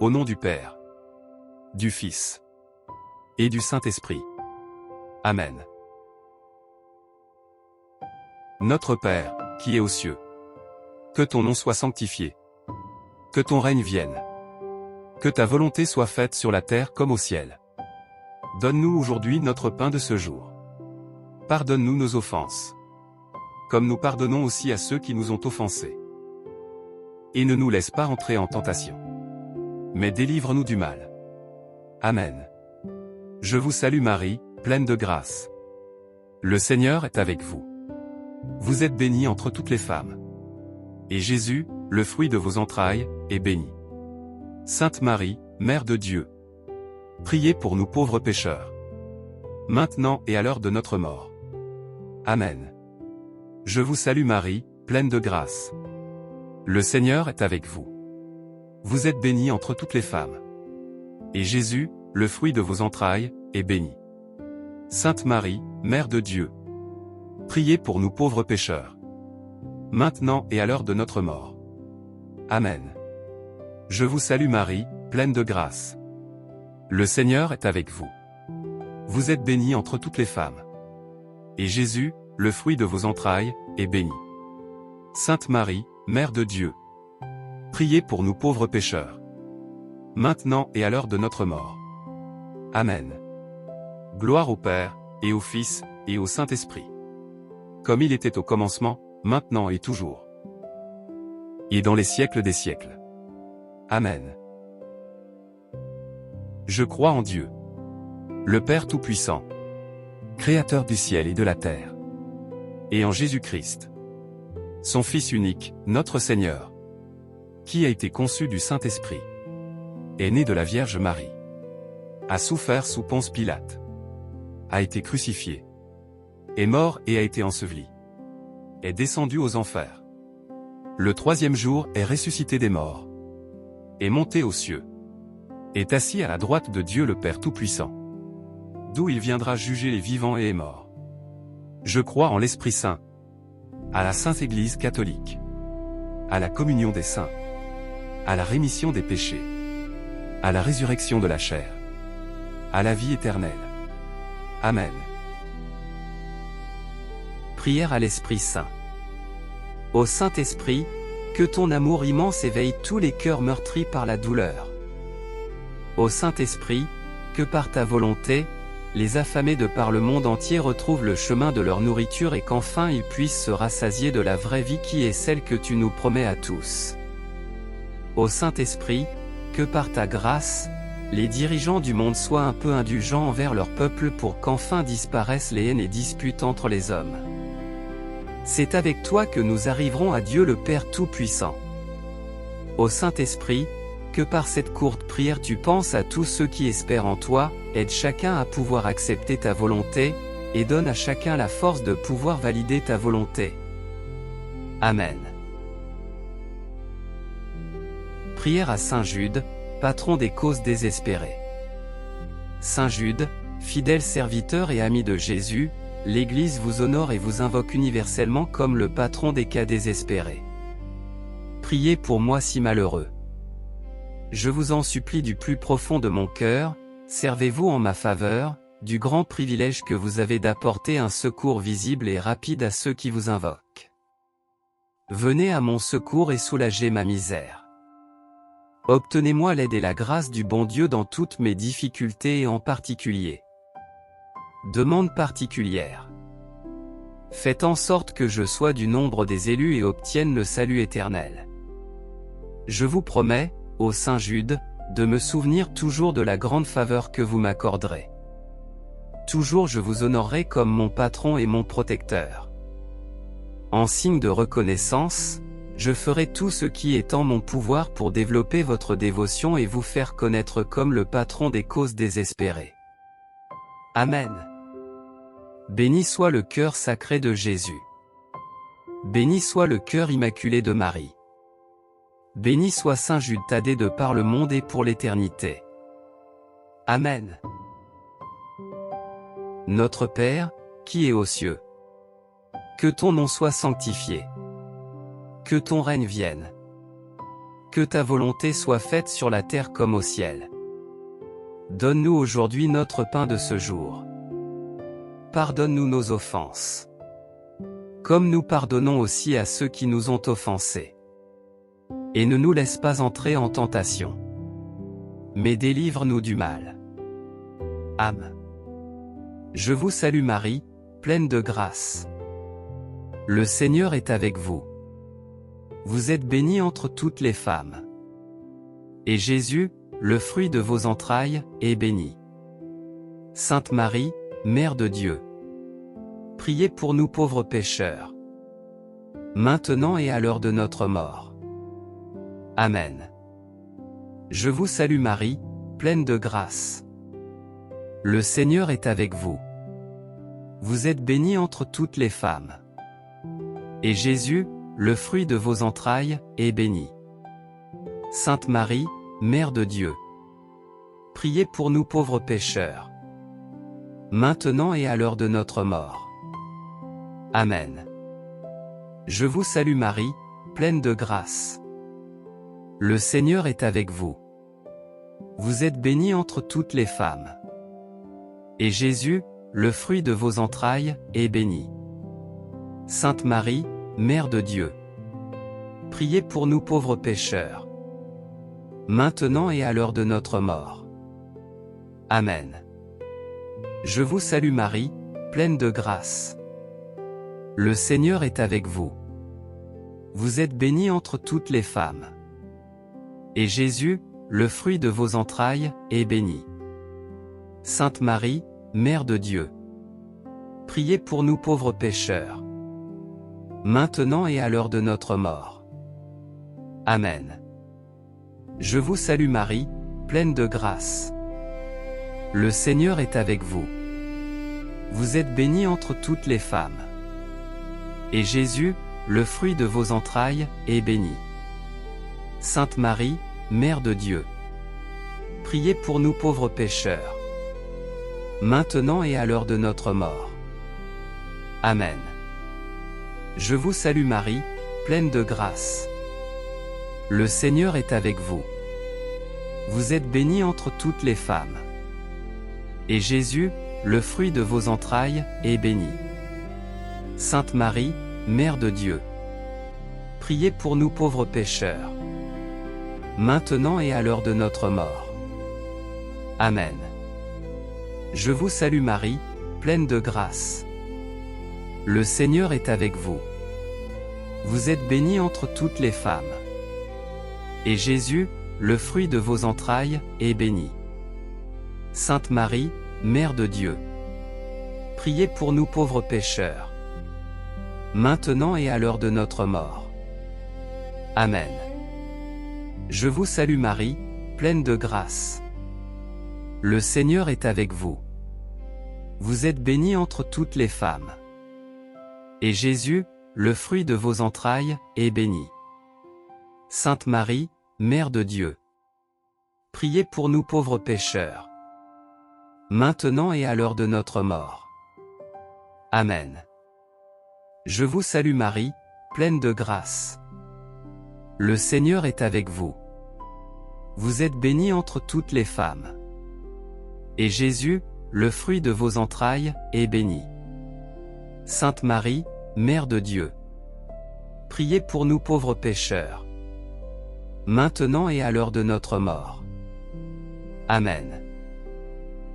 Au nom du Père, du Fils et du Saint-Esprit. Amen. Notre Père, qui es aux cieux, que ton nom soit sanctifié. Que ton règne vienne. Que ta volonté soit faite sur la terre comme au ciel. Donne-nous aujourd'hui notre pain de ce jour. Pardonne-nous nos offenses, comme nous pardonnons aussi à ceux qui nous ont offensés. Et ne nous laisse pas entrer en tentation, mais délivre-nous du mal. Amen. Je vous salue Marie, pleine de grâce. Le Seigneur est avec vous. Vous êtes bénie entre toutes les femmes. Et Jésus, le fruit de vos entrailles, est béni. Sainte Marie, Mère de Dieu, priez pour nous pauvres pécheurs, maintenant et à l'heure de notre mort. Amen. Je vous salue Marie, pleine de grâce. Le Seigneur est avec vous. Vous êtes bénie entre toutes les femmes. Et Jésus, le fruit de vos entrailles, est béni. Sainte Marie, Mère de Dieu, priez pour nous pauvres pécheurs, maintenant et à l'heure de notre mort. Amen. Je vous salue Marie, pleine de grâce. Le Seigneur est avec vous. Vous êtes bénie entre toutes les femmes. Et Jésus, le fruit de vos entrailles, est béni. Sainte Marie, Mère de Dieu, priez pour nous pauvres pécheurs, maintenant et à l'heure de notre mort. Amen. Gloire au Père, et au Fils, et au Saint-Esprit. Comme il était au commencement, maintenant et toujours. Et dans les siècles des siècles. Amen. Je crois en Dieu, le Père Tout-Puissant, Créateur du ciel et de la terre, et en Jésus-Christ, son Fils unique, notre Seigneur, qui a été conçu du Saint-Esprit, est né de la Vierge Marie, a souffert sous Ponce Pilate, a été crucifié, est mort et a été enseveli, est descendu aux enfers. Le troisième jour est ressuscité des morts, est monté aux cieux, est assis à la droite de Dieu le Père Tout-Puissant, d'où il viendra juger les vivants et les morts. Je crois en l'Esprit Saint, à la Sainte Église catholique, à la communion des saints, à la rémission des péchés, à la résurrection de la chair, à la vie éternelle. Amen. Prière à l'Esprit Saint. Ô Saint-Esprit, que ton amour immense éveille tous les cœurs meurtris par la douleur. Ô Saint-Esprit, que par ta volonté, les affamés de par le monde entier retrouvent le chemin de leur nourriture et qu'enfin ils puissent se rassasier de la vraie vie qui est celle que tu nous promets à tous. Ô Saint-Esprit, que par ta grâce, les dirigeants du monde soient un peu indulgents envers leur peuple pour qu'enfin disparaissent les haines et disputes entre les hommes. C'est avec toi que nous arriverons à Dieu le Père Tout-Puissant. Ô Saint-Esprit, que par cette courte prière tu penses à tous ceux qui espèrent en toi, aide chacun à pouvoir accepter ta volonté, et donne à chacun la force de pouvoir valider ta volonté. Amen. Prière à Saint Jude, patron des causes désespérées. Saint Jude, fidèle serviteur et ami de Jésus, l'Église vous honore et vous invoque universellement comme le patron des cas désespérés. Priez pour moi si malheureux. Je vous en supplie du plus profond de mon cœur, servez-vous en ma faveur, du grand privilège que vous avez d'apporter un secours visible et rapide à ceux qui vous invoquent. Venez à mon secours et soulagez ma misère. Obtenez-moi l'aide et la grâce du bon Dieu dans toutes mes difficultés et en particulier. Demande particulière. Faites en sorte que je sois du nombre des élus et obtienne le salut éternel. Je vous promets, ô Saint Jude, de me souvenir toujours de la grande faveur que vous m'accorderez. Toujours je vous honorerai comme mon patron et mon protecteur. En signe de reconnaissance, je ferai tout ce qui est en mon pouvoir pour développer votre dévotion et vous faire connaître comme le patron des causes désespérées. Amen. Béni soit le cœur sacré de Jésus. Béni soit le cœur immaculé de Marie. Béni soit Saint Jude Thaddée de par le monde et pour l'éternité. Amen. Notre Père, qui es aux cieux, que ton nom soit sanctifié. Que ton règne vienne. Que ta volonté soit faite sur la terre comme au ciel. Donne-nous aujourd'hui notre pain de ce jour. Pardonne-nous nos offenses, comme nous pardonnons aussi à ceux qui nous ont offensés. Et ne nous laisse pas entrer en tentation, mais délivre-nous du mal. Amen. Je vous salue Marie, pleine de grâce. Le Seigneur est avec vous. Vous êtes bénie entre toutes les femmes. Et Jésus, le fruit de vos entrailles, est béni. Sainte Marie, Mère de Dieu, priez pour nous pauvres pécheurs, maintenant et à l'heure de notre mort. Amen. Je vous salue Marie, pleine de grâce. Le Seigneur est avec vous. Vous êtes bénie entre toutes les femmes. Et Jésus, le fruit de vos entrailles, est béni. Sainte Marie, Mère de Dieu, priez pour nous pauvres pécheurs, maintenant et à l'heure de notre mort. Amen. Je vous salue Marie, pleine de grâce. Le Seigneur est avec vous. Vous êtes bénie entre toutes les femmes. Et Jésus, le fruit de vos entrailles, est béni. Sainte Marie, Mère de Dieu, priez pour nous pauvres pécheurs, maintenant et à l'heure de notre mort. Amen. Je vous salue Marie, pleine de grâce. Le Seigneur est avec vous. Vous êtes bénie entre toutes les femmes. Et Jésus, le fruit de vos entrailles, est béni. Sainte Marie, Mère de Dieu, priez pour nous pauvres pécheurs, maintenant et à l'heure de notre mort. Amen. Je vous salue Marie, pleine de grâce. Le Seigneur est avec vous. Vous êtes bénie entre toutes les femmes. Et Jésus, le fruit de vos entrailles, est béni. Sainte Marie, Mère de Dieu, priez pour nous pauvres pécheurs, maintenant et à l'heure de notre mort. Amen. Je vous salue Marie, pleine de grâce. Le Seigneur est avec vous. Vous êtes bénie entre toutes les femmes. Et Jésus, le fruit de vos entrailles, est béni. Sainte Marie, Mère de Dieu, priez pour nous pauvres pécheurs, maintenant et à l'heure de notre mort. Amen. Je vous salue Marie, pleine de grâce. Le Seigneur est avec vous. Vous êtes bénie entre toutes les femmes. Et Jésus, le fruit de vos entrailles, est béni. Sainte Marie, Mère de Dieu, priez pour nous pauvres pécheurs, maintenant et à l'heure de notre mort. Amen. Je vous salue Marie, pleine de grâce. Le Seigneur est avec vous. Vous êtes bénie entre toutes les femmes. Et Jésus, le fruit de vos entrailles, est béni. Sainte Marie, Mère de Dieu, priez pour nous pauvres pécheurs, maintenant et à l'heure de notre mort. Amen. Je vous salue Marie, pleine de grâce. Le Seigneur est avec vous. Vous êtes bénie entre toutes les femmes. Et Jésus, le fruit de vos entrailles, est béni. Sainte Marie, Mère de Dieu, priez pour nous pauvres pécheurs, maintenant et à l'heure de notre mort. Amen.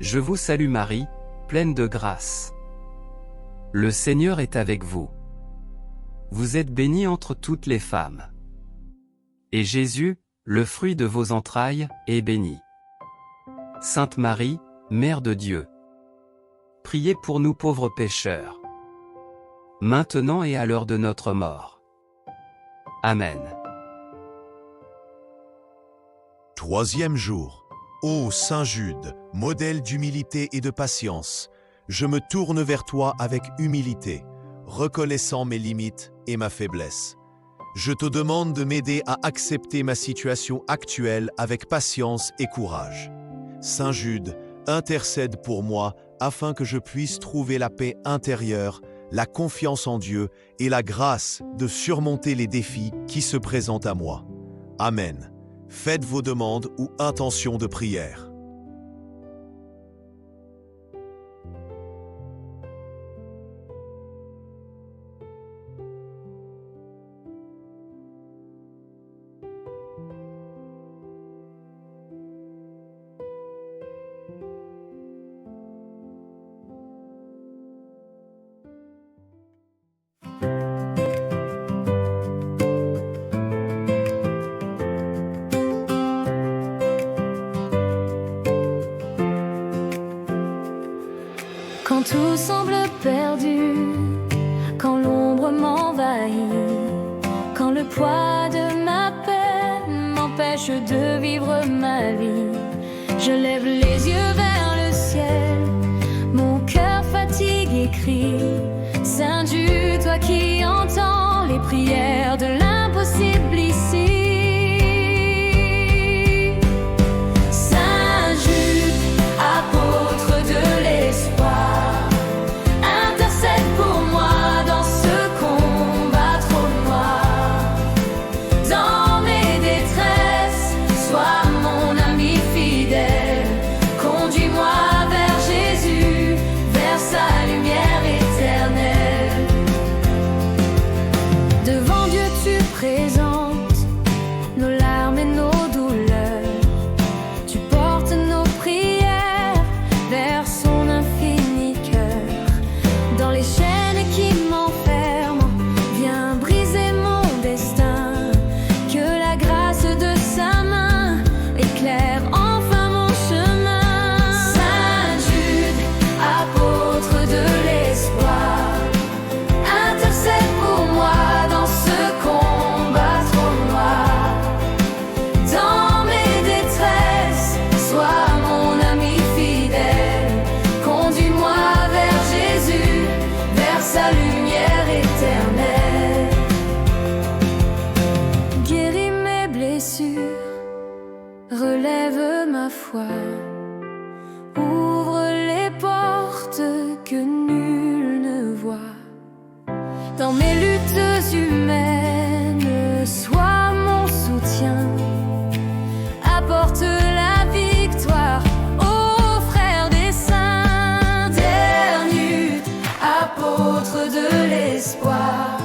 Je vous salue Marie, pleine de grâce. Le Seigneur est avec vous. Vous êtes bénie entre toutes les femmes. Et Jésus, le fruit de vos entrailles, est béni. Sainte Marie, Mère de Dieu, priez pour nous pauvres pécheurs, maintenant et à l'heure de notre mort. Amen. Troisième jour. Ô Saint Jude, modèle d'humilité et de patience, je me tourne vers toi avec humilité, reconnaissant mes limites et ma faiblesse. Je te demande de m'aider à accepter ma situation actuelle avec patience et courage. Saint Jude, intercède pour moi afin que je puisse trouver la paix intérieure, la confiance en Dieu et la grâce de surmonter les défis qui se présentent à moi. Amen. Faites vos demandes ou intentions de prière. Quand tout semble perdu, quand l'ombre m'envahit, quand le poids de ma peine m'empêche de vivre ma vie, je lève les yeux vers le ciel, mon cœur fatigué crie: Saint Jude, toi qui entends les prières de l'impossible ici. Saint Jude, apôtre de l'espoir, intercède pour moi dans ce combat trop noir. Dans mes détresses, sois mon ami fidèle, conduis-moi vers Jésus, vers sa lumière éternelle. Devant Dieu tu présentes nos larmes et nos douleurs, tu portes nos prières vers son infini cœur. Dans les chaînes qui m'enferment, viens briser mon destin, que la grâce de sa main éclaire enfin mon chemin. Saint Jude, apôtre de l'espoir, intercède pour moi dans ce combat trop noir. Dans mes détresses, sois mon ami fidèle, conduis-moi vers Jésus, vers sa lumière éternelle. Guéris mes blessures, relève ma foi, ouvre les portes que nul ne voit. Dans mes luttes humaines, sois mon soutien, apporte la victoire aux frères des saints. Dernier apôtre de l'espoir,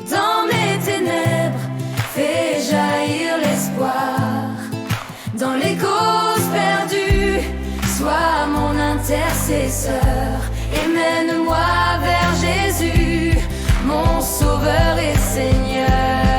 dans mes ténèbres, fais jaillir l'espoir. Dans les causes perdues, sois mon intercesseur et mène-moi vers Jésus, mon Sauveur et Seigneur.